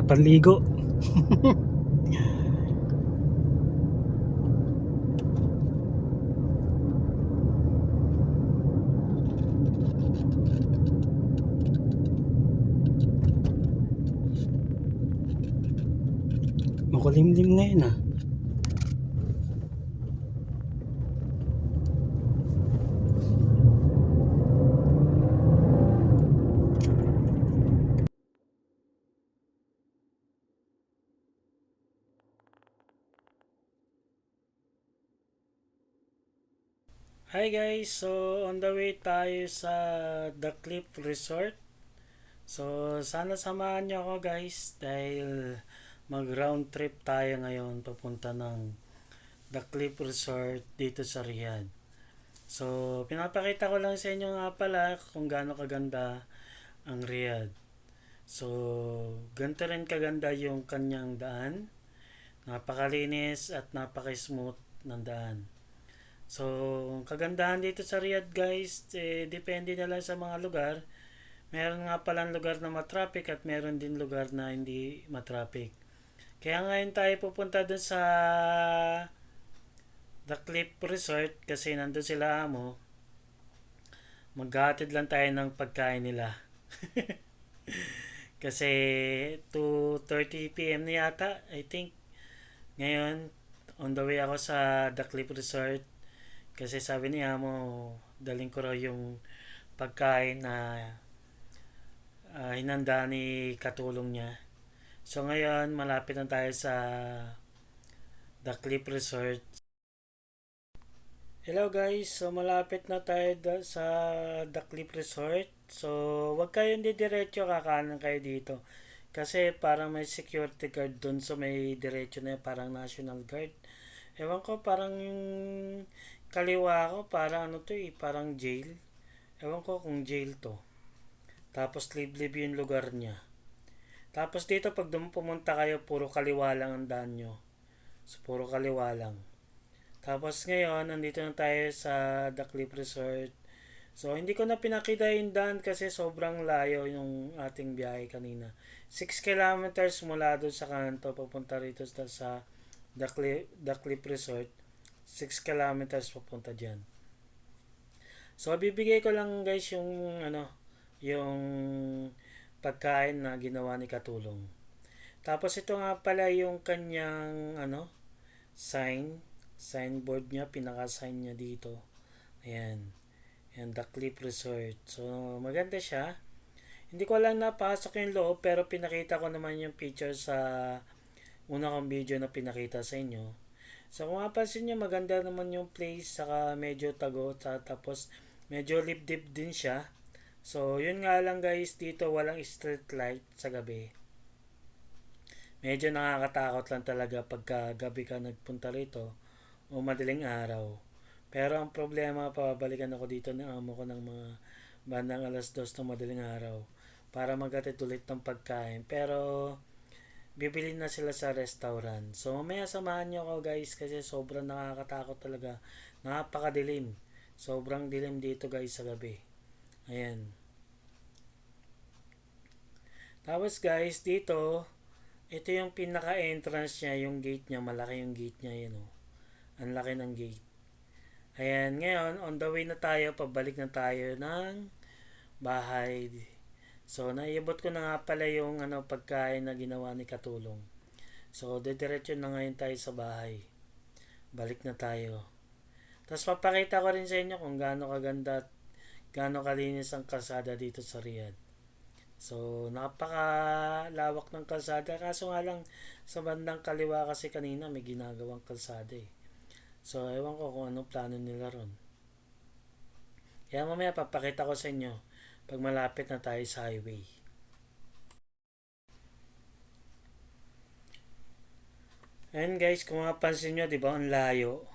panligo. Makulimlim ngayon ah. Hi guys, so on the way tayo sa The Cliff Resort. So sana samahan niyo ako guys dahil mag round trip tayo ngayon papunta ng The Cliff Resort dito sa Riyadh. So pinapakita ko lang sa inyo nga pala kung gaano kaganda ang Riyadh. So ganito rin kaganda yung kanyang daan. Napakalinis at napaka-smooth ng daan. So, ang kagandahan dito sa Riyadh guys, depende na lang sa mga lugar. Meron nga palang lugar na matraffic at meron din lugar na hindi matraffic. Kaya ngayon tayo pupunta dun sa The Cliff Resort kasi nandun sila amo. Maghahatid lang tayo ng pagkain nila. Kasi 2:30 p.m. na yata, I think. Ngayon, on the way ako sa The Cliff Resort. Kasi sabi ni amo, daling ko raw yung pagkain na hinanda ni katulong niya. So ngayon, malapit na tayo sa The Cliff Resort. Hello guys, so malapit na tayo sa The Cliff Resort. So wag kayong didiretso, kakanan kayo dito. Kasi parang may security guard dun, so may diretso na yun, parang National Guard. Ewan ko, parang yung kaliwa ko, parang ano to eh, parang jail. Ewan ko kung jail to. Tapos liblib yung lugar niya. Tapos dito pag pumunta kayo, puro kaliwa lang ang daan nyo. So puro kaliwa lang. Tapos ngayon, nandito na tayo sa The Cliff Resort. So hindi ko na pinakita yung daan kasi sobrang layo yung ating biyahe kanina. 6 kilometers mula doon sa kanto papunta rito sa The Cliff Resort. 6 kilometers papunta dyan. So bibigay ko lang guys yung yung pagkain na ginawa ni Katulong. Tapos ito nga pala yung kanyang signboard niya, pinaka-sign niya dito. Ayan. Ayan, The Cliff Resort. So maganda siya. Hindi ko lang napasok yung loob pero pinakita ko naman yung picture sa una kong video na pinakita sa inyo. So kung mapansin nyo, maganda naman yung place, saka medyo tago, tapos medyo lip-dip din siya. So yun nga lang guys, dito walang street light sa gabi. Medyo nakakatakot lang talaga pagka gabi ka nagpunta rito o madaling araw. Pero ang problema, pabalikan ako dito ng amo ko ng mga bandang 2:00 ng madaling araw para maghatid ulit ng pagkain. Pero bibili na sila sa restaurant. So mamaya samahan nyo ako guys kasi sobrang nakakatakot talaga. Napakadilim. Sobrang dilim dito guys sa gabi. Ayan. Tapos guys dito, ito yung pinaka-entrance niya, yung gate niya. Malaki yung gate niya yun oh. Ang laki ng gate. Ayan, ngayon on the way na tayo, pabalik na tayo ng bahay. So naiabot ko na nga pala yung pagkain na ginawa ni Katulong. So dediretso na ngayon tayo sa bahay. Balik na tayo. Tapos papakita ko rin sa inyo kung gaano kaganda at gaano kalinis ang kalsada dito sa Riyadh. So napakalawak ng kalsada, kaso nga lang sa bandang kaliwa kasi kanina may ginagawang kalsada eh. So ewan ko kung anong plano nila ron. Kaya mamaya papakita ko sa inyo pag malapit na tayo sa highway. And guys, kung mapansin nyo, di ba, ang layo.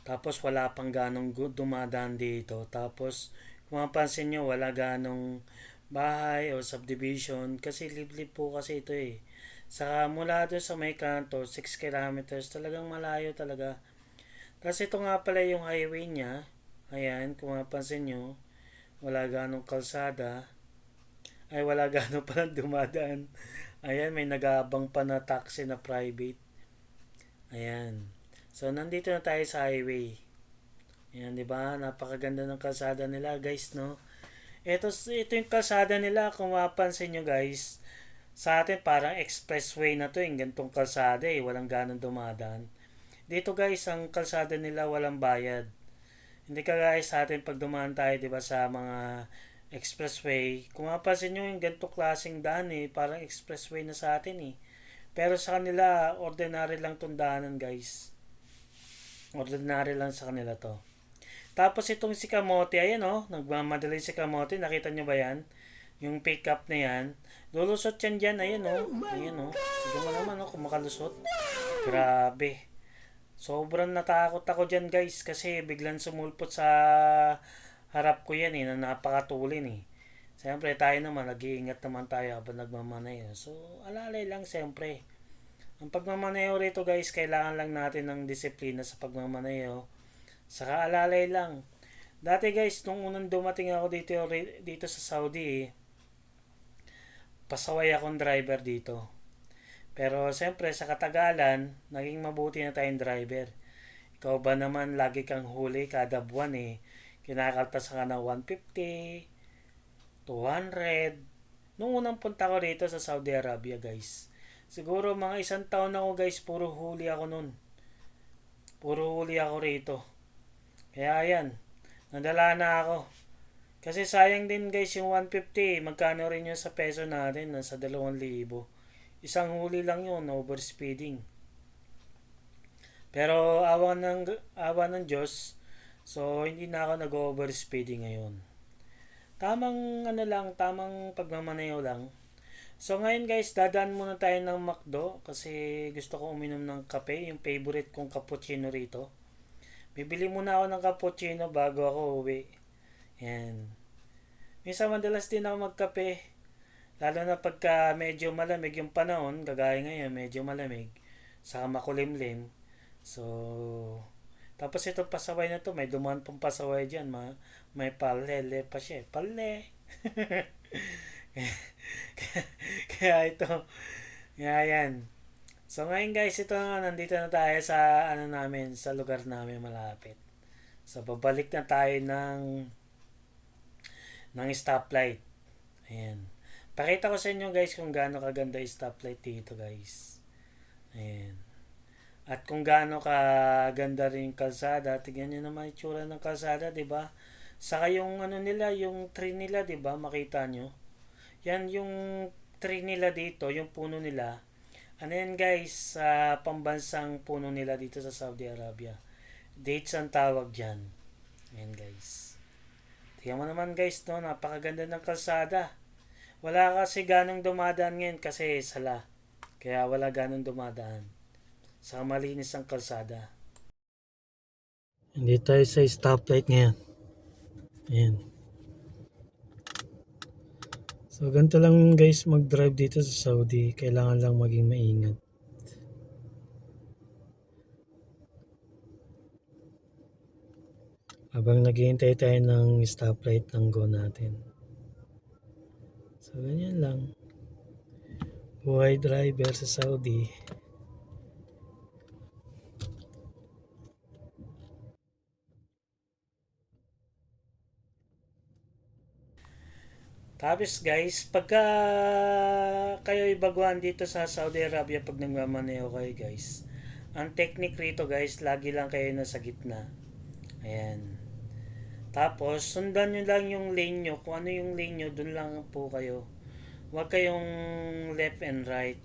Tapos wala pang ganong dumadaan dito. Tapos kung mapansin nyo, wala ganong bahay o subdivision. Kasi liblib po kasi ito eh. Sa mula doon sa may kanto, 6 kilometers, talagang malayo talaga. Tapos ito nga pala yung highway niya. Ayan, kung mapansin nyo, wala ganong kalsada. Ay, wala ganong palang dumadaan. Ayan, may nag-aabang pa na taxi na private. Ayan. So, nandito na tayo sa highway. Ayan, di ba? Napakaganda ng kalsada nila, guys, no? Ito yung kalsada nila, kung mapansin nyo, guys. Sa atin, parang expressway na to, yung gantong kalsada, eh. Walang ganong dumadaan. Dito, guys, ang kalsada nila walang bayad. Hindi ka guys sa atin pag dumaan tayo, 'di ba, sa mga expressway. Kung mapapansin niyo yung ganito klaseng daan eh, parang expressway na sa atin eh. Pero sa kanila, ordinary lang tong daanan, guys. Ordinary lang sa kanila to. Tapos itong si Kamote, ayan oh, nagmamadali si Kamote, nakita nyo ba yan? Yung pick up na yan. Lulusot yan dyan, ayan oh. Ayan oh. Tignan mo naman oh, kung makalusot. Grabe. Sobrang natakot ako dyan guys kasi biglang sumulpot sa harap ko yan eh na napakatulin eh. Siyempre tayo naman nag-iingat naman tayo habang nagmamaneho. So alalay lang siyempre. Ang pagmamaneho rito guys kailangan lang natin ng disiplina sa pagmamaneho. Saka alalay lang. Dati guys nung unang dumating ako dito sa Saudi eh, pasaway akong driver dito. Pero siyempre sa katagalan, naging mabuti na tayong driver. Ikaw ba naman lagi kang huli kada buwan eh. Kinakaltas ka na 150, 200. Nung unang punta ko rito sa Saudi Arabia guys. Siguro mga isang taon ako guys, puro huli ako nun. Puro huli ako rito. Kaya yan, nadala na ako. Kasi sayang din guys yung 150, magkano rin yun sa peso natin, nasa 2,000. Isang huli lang yun, overspeeding. Pero awa ng Diyos, so hindi na ako nag-overspeeding ngayon. Tamang pagmamaneho lang. So ngayon guys, dadaan muna tayo ng McDo kasi gusto ko uminom ng kape, yung favorite kong cappuccino rito. Bibili muna ako ng cappuccino bago ako uwi. Yan. Minsan madalas din ako magkape. Lalo na pagka medyo malamig yung panahon, kagaya ngayon, medyo malamig, saka makulimlim. So, tapos itong pasaway na to, may dumaan pong pasaway dyan, may palele pa siya. Palle! Kaya ito, kaya yan. So ngayon guys, ito na, nandito na tayo sa sa lugar namin malapit. So babalik na tayo ng stoplight. Ayan. Pakita ko sa inyo guys kung gaano kaganda yung stoplight dito guys. Ayan. At kung gaano kaganda rin yung kalsada. Tignan nyo naman yung tsura ng kalsada, di ba? Saka yung nila, yung tree nila, di ba? Makita nyo. Yan yung tree nila dito, yung puno nila. Ano yan guys, sa pambansang puno nila dito sa Saudi Arabia. Dates ang tawag dyan. Ayan guys. Tingnan mo naman guys, no? Napakaganda ng kalsada. Wala kasi ganong dumadaan ngayon kasi sala. Kaya wala ganong dumadaan. Sa malinis ang kalsada. Hindi tayo sa stoplight ngayon. Ayan. So ganito lang guys mag-drive dito sa Saudi. Kailangan lang maging maingat. Habang naghihintay tayo ng stoplight ng go natin. So ganyan lang. Buhay driver sa Saudi. Tapos guys, pagka kayo baguhan dito sa Saudi Arabia pag nagmamaneho kayo guys, ang technique rito guys, lagi lang kayo nasa gitna. Ayan. Tapos, sundan nyo lang yung lane nyo. Kung ano yung lane nyo, dun lang po kayo. Huwag kayong left and right.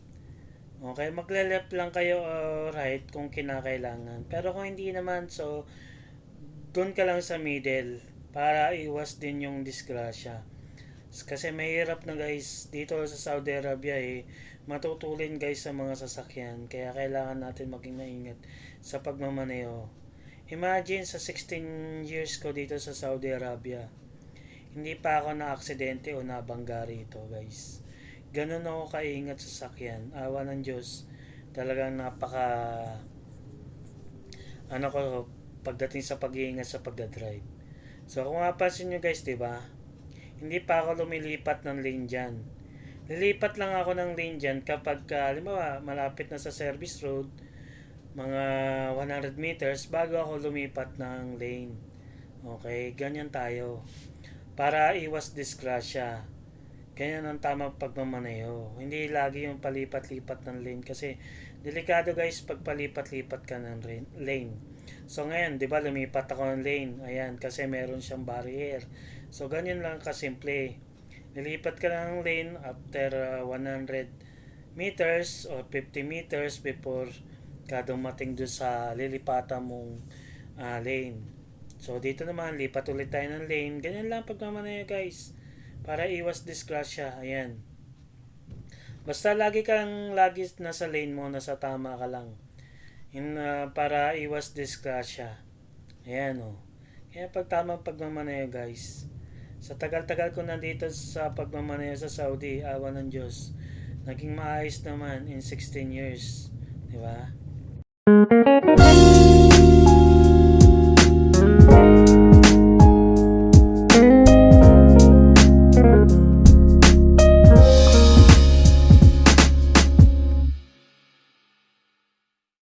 Okay, magle-left lang kayo right kung kinakailangan. Pero kung hindi naman, so, dun ka lang sa middle para iwas din yung disgrasya. Kasi mahirap na guys dito sa Saudi Arabia eh matutulin guys sa mga sasakyan kaya kailangan natin maging maingat sa pagmamaneho. Imagine sa 16 years ko dito sa Saudi Arabia hindi pa ako na aksidente o nabangga rito guys. Ganun ako kaingat sa sasakyan. Awa ng Diyos. Talagang napaka ko pagdating sa pag-iingat sa pagdadrive. So kung mapansin nyo guys, 'di ba? Hindi pa ako lumilipat ng lane dyan. Lilipat lang ako ng lane dyan kapag, halimbawa, malapit na sa service road, mga 100 meters, bago ako lumipat ng lane. Okay, ganyan tayo. Para iwas disgrasya. Ganyan ang tamang pagmamaneho. Hindi lagi yung palipat-lipat ng lane kasi delikado guys pag palipat-lipat ka ng lane. So ngayon, 'di ba lumipat ako ng lane. Ayan, kasi meron siyang barrier. So ganyan lang kasimple. Lilipat ka ng lane after 100 meters or 50 meters before ka dumating doon sa lilipatan mong lane. So dito naman, lipat ulit tayo ng lane. Ganyan lang pagmamaneho guys. Para iwas disgrasya. Ayan. Basta lagi nasa lane mo, nasa tama ka lang. Para iwas disgrasya. Ayan o. Kaya pag tamang pagmamaneho guys. Sa tagal-tagal ko nandito sa pagmamaneho sa Saudi, awa ng Diyos. Naging maayos naman in 16 years. Di ba?